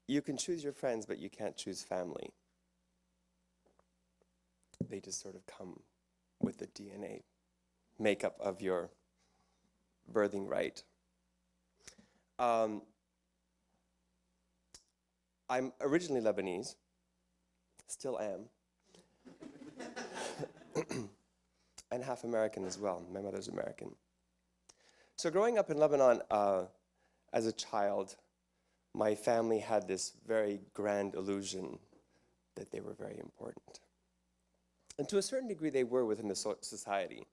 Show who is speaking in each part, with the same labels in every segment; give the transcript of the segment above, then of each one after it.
Speaker 1: you can choose your friends, but you can't choose family. They just sort of come with the DNA makeup of your birthing right. I'm originally Lebanese, still am, and half American as well. My mother's American. So growing up in Lebanon as a child, my family had this very grand illusion that they were very important. And to a certain degree, they were within the society.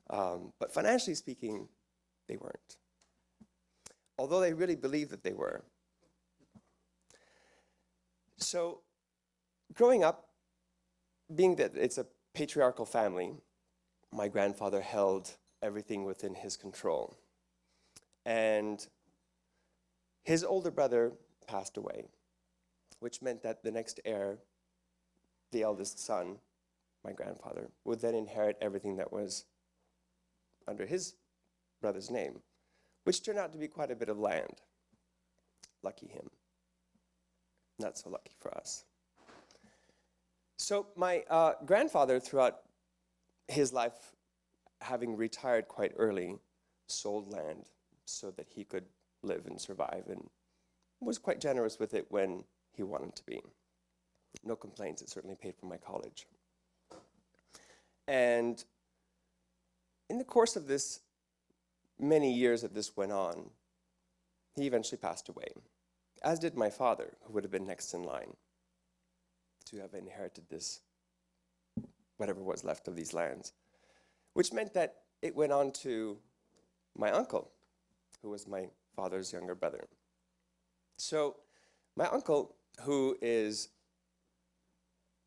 Speaker 1: But financially speaking, they weren't. Although they really believed that they were. So growing up, being that it's a patriarchal family, my grandfather held everything within his control. And his older brother passed away, which meant that the next heir, the eldest son, my grandfather, would then inherit everything that was under his brother's name, which turned out to be quite a bit of land. Lucky him. Not so lucky for us. So my grandfather, throughout his life, having retired quite early, sold land so that he could live and survive, and was quite generous with it when he wanted to be. No complaints, it certainly paid for my college. And in the course of this, many years that this went on, he eventually passed away, as did my father, who would have been next in line to have inherited this, whatever was left of these lands, which meant that it went on to my uncle, who was my father's younger brother. So my uncle, who is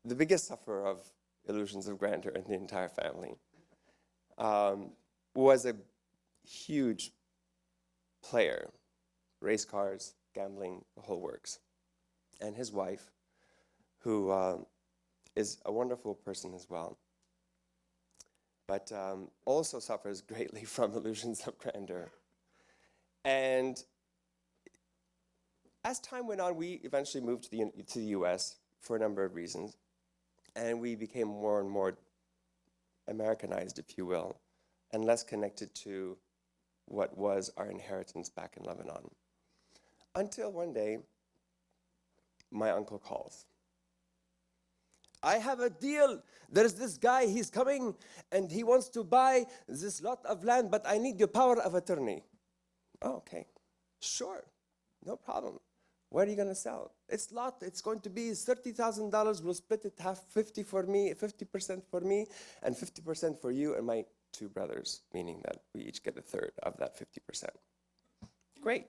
Speaker 1: the biggest sufferer of illusions of grandeur in the entire family, was a huge player, race cars, gambling, the whole works. And his wife, who is a wonderful person as well, but also suffers greatly from illusions of grandeur. And as time went on, we eventually moved to the US for a number of reasons, and we became more and more Americanized, if you will, and less connected to what was our inheritance back in Lebanon. Until one day, my uncle calls. I have a deal. There's this guy, he's coming, and he wants to buy this lot of land, but I need your power of attorney. Oh, okay, sure, no problem. Where are you going to sell? It's going to be $30,000. We'll split it half, 50 for me, 50% for me, and 50% for you and my two brothers, meaning that we each get a third of that 50%. Great.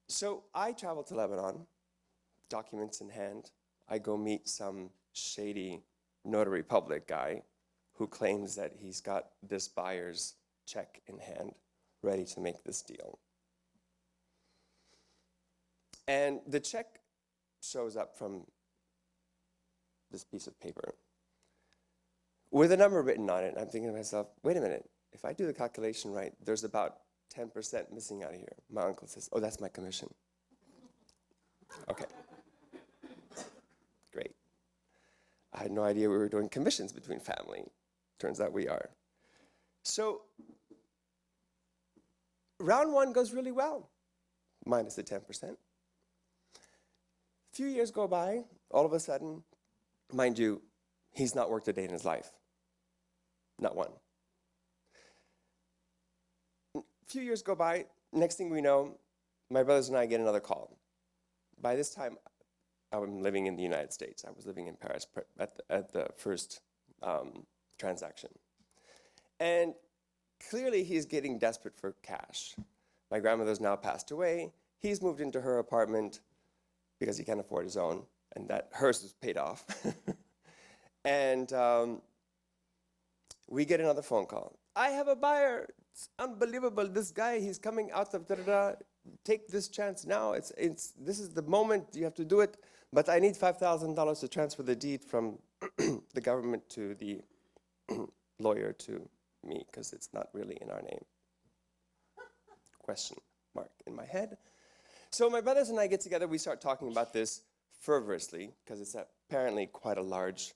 Speaker 1: So I travel to Lebanon, documents in hand. I go meet some shady notary public guy who claims that he's got this buyer's check in hand, ready to make this deal. And the check shows up from this piece of paper with a number written on it. And I'm thinking to myself, wait a minute, if I do the calculation right, there's about 10% missing out of here. My uncle says, oh, that's my commission. Okay. Great. I had no idea we were doing commissions between family. Turns out we are. So round one goes really well, minus the 10%. Few years go by, all of a sudden, mind you, he's not worked a day in his life. Not one. Few years go by, next thing we know, my brothers and I get another call. By this time, I'm living in the United States. I was living in Paris at the first transaction. And clearly he's getting desperate for cash. My grandmother's now passed away. He's moved into her apartment because he can't afford his own, and that hers was paid off. And we get another phone call. I have a buyer. It's unbelievable. This guy, he's coming out of da-da-da. Take this chance now. This is the moment. You have to do it. But I need $5,000 to transfer the deed from the government to the lawyer to me, because it's not really in our name. Question mark in my head. So my brothers and I get together, we start talking about this fervorously, because it's apparently quite a large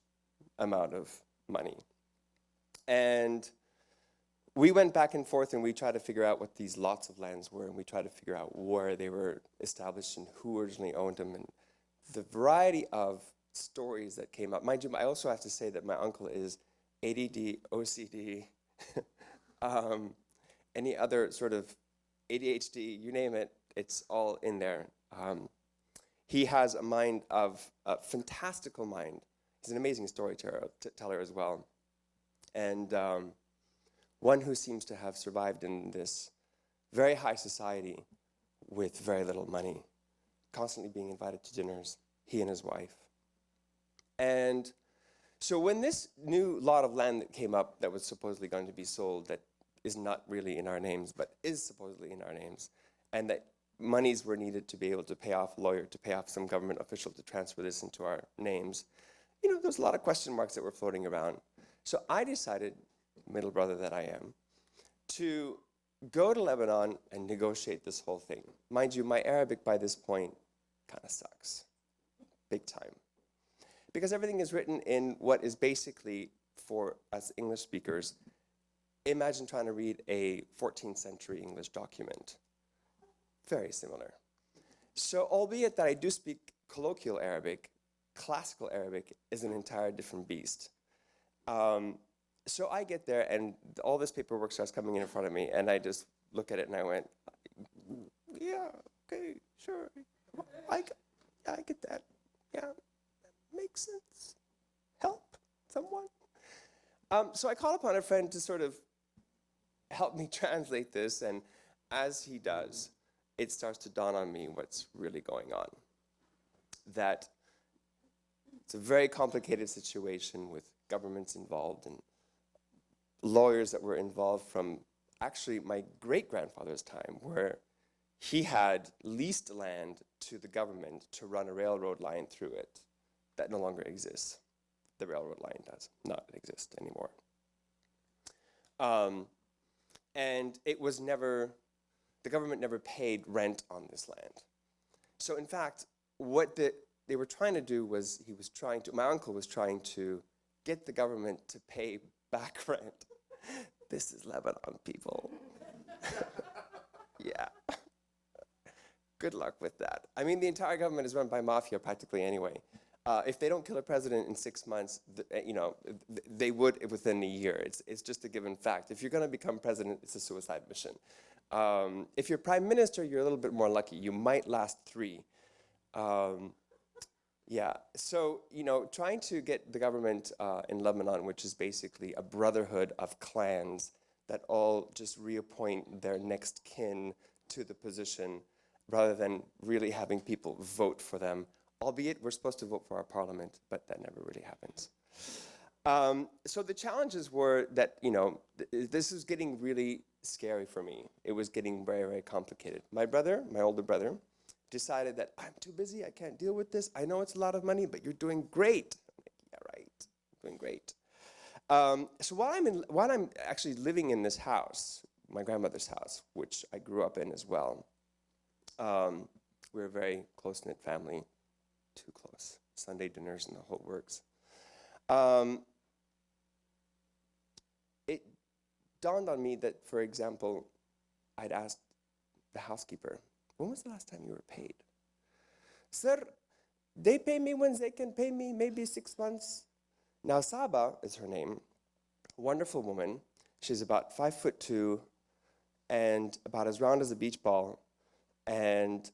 Speaker 1: amount of money. And we went back and forth and we tried to figure out what these lots of lands were, and we tried to figure out where they were established and who originally owned them, and the variety of stories that came up. Mind you, I also have to say that my uncle is ADD, OCD, any other sort of ADHD, you name it, it's all in there. He has a mind of, a fantastical mind. He's an amazing storyteller as well. And one who seems to have survived in this very high society with very little money, constantly being invited to dinners, he and his wife. And so when this new lot of land that came up that was supposedly going to be sold, that is not really in our names, but is supposedly in our names, and that monies were needed to be able to pay off a lawyer, to pay off some government official to transfer this into our names, you know, there's a lot of question marks that were floating around. So I decided, middle brother that I am, to go to Lebanon and negotiate this whole thing. Mind you, my Arabic by this point kind of sucks, big time. Because everything is written in what is basically, for us English speakers, imagine trying to read a 14th century English document. Very similar. So albeit that I do speak colloquial Arabic, classical Arabic is an entire different beast. So I get there and all this paperwork starts coming in front of me, and I just look at it and I went, yeah, okay, sure, I get that, yeah, makes sense, help someone. So I call upon a friend to sort of help me translate this, and as he does, it starts to dawn on me what's really going on. That it's a very complicated situation with governments involved and lawyers that were involved from actually my great-grandfather's time, where he had leased land to the government to run a railroad line through it that no longer exists. The railroad line does not exist anymore. And it was never, the government never paid rent on this land. So in fact, what they were trying to do was, my uncle was trying to get the government to pay back rent. This is Lebanon, people. Yeah. Good luck with that. I mean, the entire government is run by mafia practically anyway. If they don't kill a president in 6 months, they would within a year. It's just a given fact. If you're going to become president, it's a suicide mission. If you're prime minister, you're a little bit more lucky. You might last 3. Yeah, so, trying to get the government in Lebanon, which is basically a brotherhood of clans that all just reappoint their next kin to the position rather than really having people vote for them. Albeit we're supposed to vote for our parliament, but that never really happens. So the challenges were that, this is getting really scary for me. It was getting very, very complicated. My brother, my older brother, decided that I'm too busy, I can't deal with this. I know it's a lot of money, but you're doing great. I'm like, yeah, right, doing great. So while I'm actually living in this house, my grandmother's house, which I grew up in as well, we're a very close-knit family. Too close. Sunday dinners and the whole works. It dawned on me that, for example, I'd asked the housekeeper, when was the last time you were paid? Sir, they pay me when they can pay me, maybe 6 months. Now, Saba is her name, wonderful woman. She's about 5'2" and about as round as a beach ball, and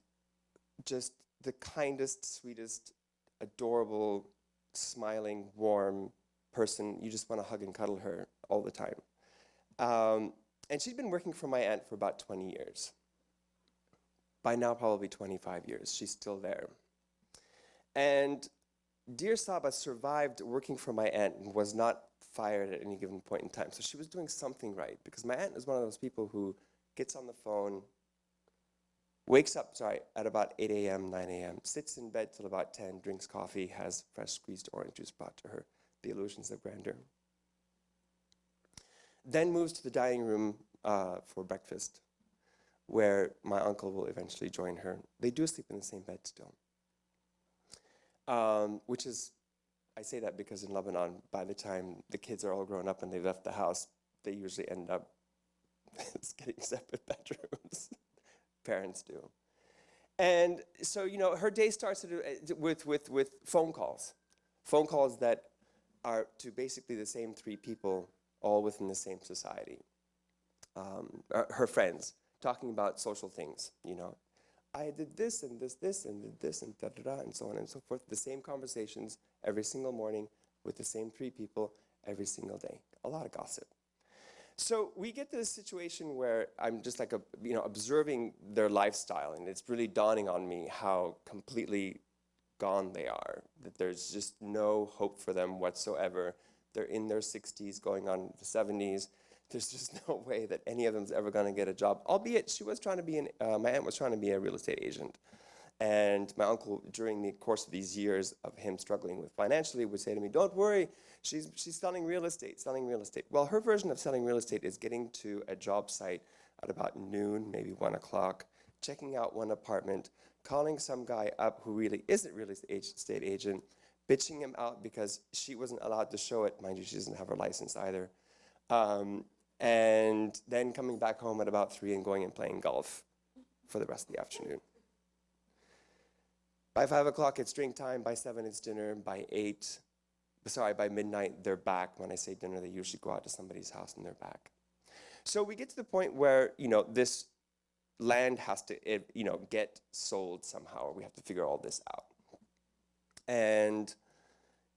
Speaker 1: just the kindest, sweetest, adorable, smiling, warm person. You just want to hug and cuddle her all the time. And she'd been working for my aunt for about 20 years. By now, probably 25 years. She's still there. And dear Saba survived working for my aunt and was not fired at any given point in time. So she was doing something right, because my aunt is one of those people who gets on the phone, wakes up, at about 8 a.m., 9 a.m., sits in bed till about 10, drinks coffee, has fresh squeezed orange juice brought to her, the illusions of grandeur. Then moves to the dining room for breakfast, where my uncle will eventually join her. They do sleep in the same bed still. Which is, I say that because in Lebanon, by the time the kids are all grown up and they left the house, they usually end up getting separate bedrooms. Parents do. And so, you know, her day starts with phone calls. Phone calls that are to basically the same three people, all within the same society. Her friends, talking about social things, you know. I did this and this and did this and da-da-da and so on and so forth. The same conversations every single morning with the same three people every single day. A lot of gossip. So we get to this situation where I'm just like, observing their lifestyle, and it's really dawning on me how completely gone they are, that there's just no hope for them whatsoever. They're in their 60s, going on the 70s. There's just no way that any of them's ever going to get a job, albeit she was trying to be my aunt was trying to be a real estate agent. And my uncle, during the course of these years of him struggling with financially, would say to me, don't worry, she's selling real estate. Well, her version of selling real estate is getting to a job site at about noon, maybe 1 o'clock, checking out one apartment, calling some guy up who really isn't a real estate agent, bitching him out because she wasn't allowed to show it. Mind you, she doesn't have her license either. And then coming back home at about 3 and going and playing golf for the rest of the afternoon. By 5 o'clock, it's drink time. By 7, it's dinner. By midnight, they're back. When I say dinner, they usually go out to somebody's house and they're back. So we get to the point where, you know, this land has to, get sold somehow, or we have to figure all this out. And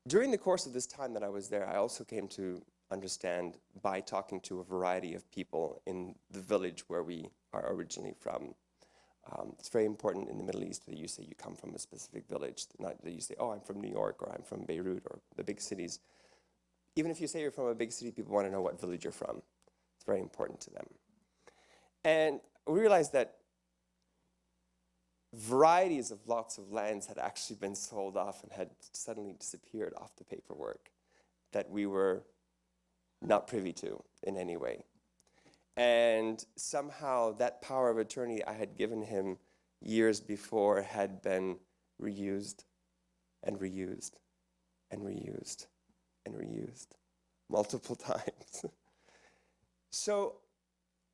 Speaker 1: during the course of this time that I was there, I also came to understand by talking to a variety of people in the village where we are originally from. It's very important in the Middle East that you say you come from a specific village, not that you say, oh, I'm from New York, or I'm from Beirut, or the big cities. Even if you say you're from a big city, people want to know what village you're from. It's very important to them. And we realized that varieties of lots of lands had actually been sold off and had suddenly disappeared off the paperwork that we were not privy to in any way. And somehow that power of attorney I had given him years before had been reused and reused and reused and reused multiple times. So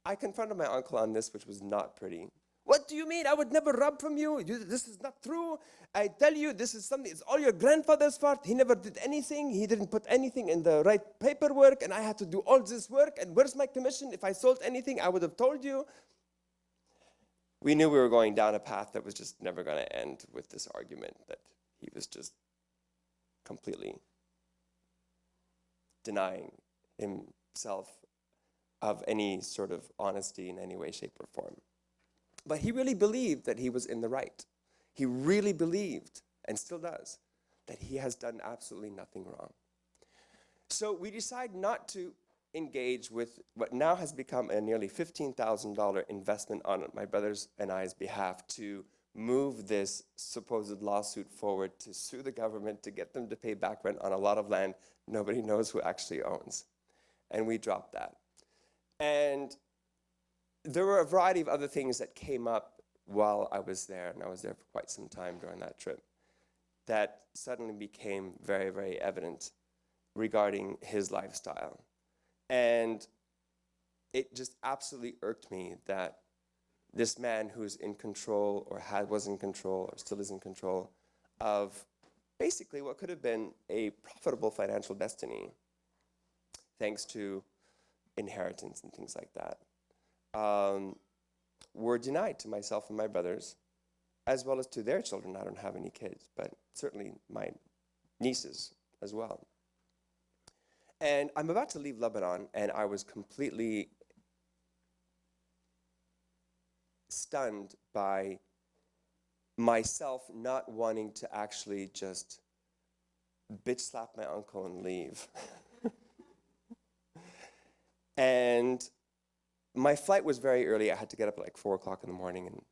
Speaker 1: I confronted my uncle on this, which was not pretty. What do you mean? I would never rob from you. This is not true. I tell you, this is something, it's all your grandfather's fault. He never did anything. He didn't put anything in the right paperwork, and I had to do all this work. And where's my commission? If I sold anything, I would have told you. We knew we were going down a path that was just never going to end with this argument, that he was just completely denying himself of any sort of honesty in any way, shape, or form. But he really believed that he was in the right. He really believed, and still does, that he has done absolutely nothing wrong. So we decide not to engage with what now has become a nearly $15,000 investment on my brother's and I's behalf to move this supposed lawsuit forward, to sue the government, to get them to pay back rent on a lot of land nobody knows who actually owns. And we dropped that. And there were a variety of other things that came up while I was there, and I was there for quite some time during that trip, that suddenly became very, very evident regarding his lifestyle. And it just absolutely irked me that this man who's in control, or was in control, or still is in control of basically what could have been a profitable financial destiny, thanks to inheritance and things like that, were denied to myself and my brothers, as well as to their children. I don't have any kids, but certainly my nieces as well. And I'm about to leave Lebanon, and I was completely stunned by myself not wanting to actually just bitch slap my uncle and leave. And my flight was very early. I had to get up at like 4 o'clock in the morning, and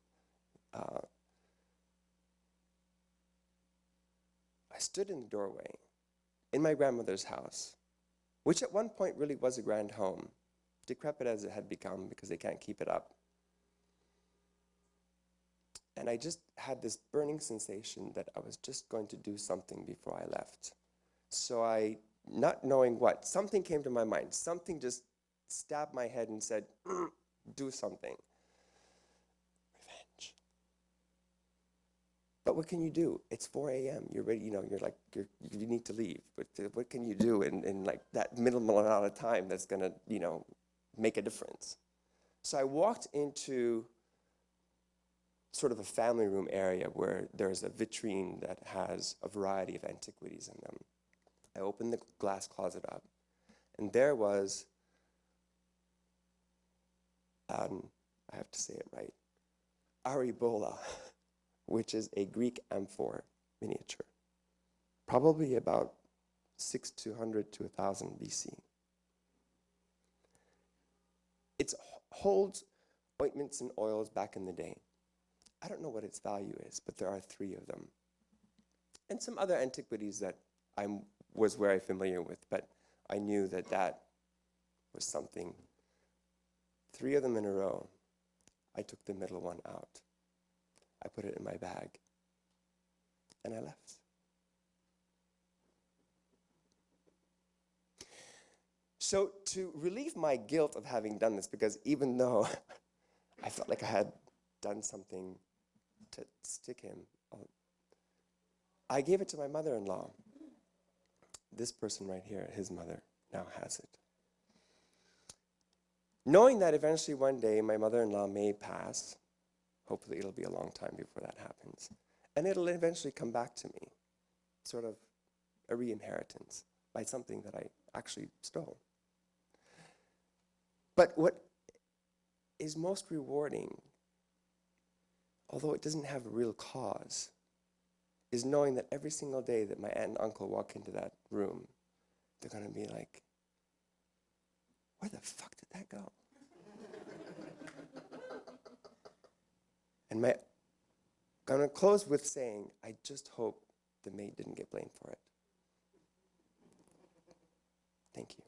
Speaker 1: I stood in the doorway in my grandmother's house, which at one point really was a grand home, decrepit as it had become because they can't keep it up. And I just had this burning sensation that I was just going to do something before I left. So I, not knowing what, something came to my mind. Something just stabbed my head and said, do something. Revenge. But what can you do? It's 4 a.m. You're ready, you need to leave. But what can you do in like that minimal amount of time that's gonna, make a difference? So I walked into sort of a family room area where there's a vitrine that has a variety of antiquities in them. I opened the glass closet up, and there was, I have to say it right, Aribola, which is a Greek amphor miniature, probably about 600 to 1000 BC. It holds ointments and oils back in the day. I don't know what its value is, but there are 3 of them. And some other antiquities that I was very familiar with, but I knew that that was something. 3 of them in a row. I took the middle one out. I put it in my bag, and I left. So to relieve my guilt of having done this, because even though I felt like I had done something to stick him, I gave it to my mother-in-law. This person right here, his mother, now has it. Knowing that eventually one day my mother-in-law may pass, hopefully it'll be a long time before that happens, and it'll eventually come back to me, sort of a re-inheritance by something that I actually stole. But what is most rewarding, although it doesn't have a real cause, is knowing that every single day that my aunt and uncle walk into that room, they're going to be like, where the fuck did that go? And I'm going to close with saying, I just hope the maid didn't get blamed for it. Thank you.